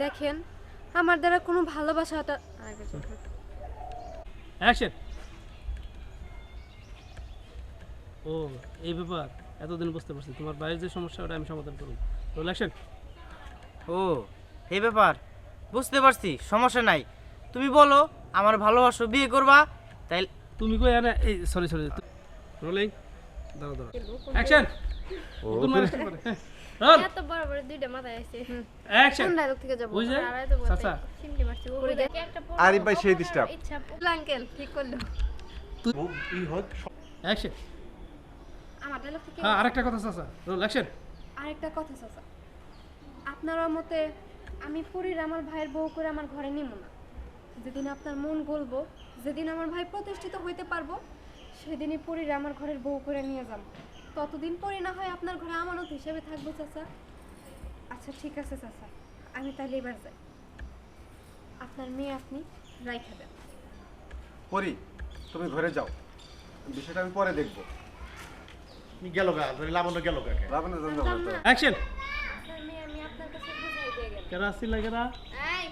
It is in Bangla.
দেখেন আমার দ্বারা কোনো ভালোবাসাটা অ্যাকশন। ও এই ব্যাপার, এতদিন বুঝতে পারছি তোমার বাইরের যে সমস্যা ওটা আমি সমাধান করব। Roll action. ও এই ব্যাপার, বুঝতে পারছি, সমস্যা নাই। তুমি বলো আমার ভালোবাসো, বিয়ে করবা, তাই তুমি কই আনে এই সরি সরি রোলিং। দাঁড়াও দাঁড়াও অ্যাকশন। কোন মানে করে রোল এত বড় বড় দুইটা মাথায় আছে অ্যাকশন। কোন ডায়লগ থেকে যাব ওই যে আড়াই তো বলতে চাচা চিমটি মারছি ওরে দেখে একটা আরিফ ভাই সেই ডিস্টার্ব ইচ্ছা আঙ্কেল ঠিক করলো অ্যাকশন। আমার ডায়লগ থেকে হ্যাঁ আরেকটা কথা চাচা। Roll action. আরেকটা কথা চাচা, আপনার মতে আমি পরীর আমার ভাইয়ের বউ করে আমার ঘরে নিব না। যেদিন আপনার মন গলবো, যেদিন আমার ভাই প্রতিষ্ঠিত হইতে পারবো, সেদিনই পরীর আমার ঘরের বউ করে নিয়ে যাব। ততদিন পরে না হয় আপনার ঘরে আমানত হিসেবে থাকবো চাচা। আচ্ছা ঠিক আছে চাচা, আমি তাহলে এবার যাই। আপনার মেয়ে আপনি রাইখা দেন। পরি তুমি ঘরে যাও, বিষয়টা আমি পরে দেখবো। গেল গা লাবণ্য গেল কাকে রাবণের জন্য অ্যাকশন। আপনার মেয়ে আমি আপনার কাছে বুঝাই দিয়ে গেলাম। কেরা আসছিল কেরা?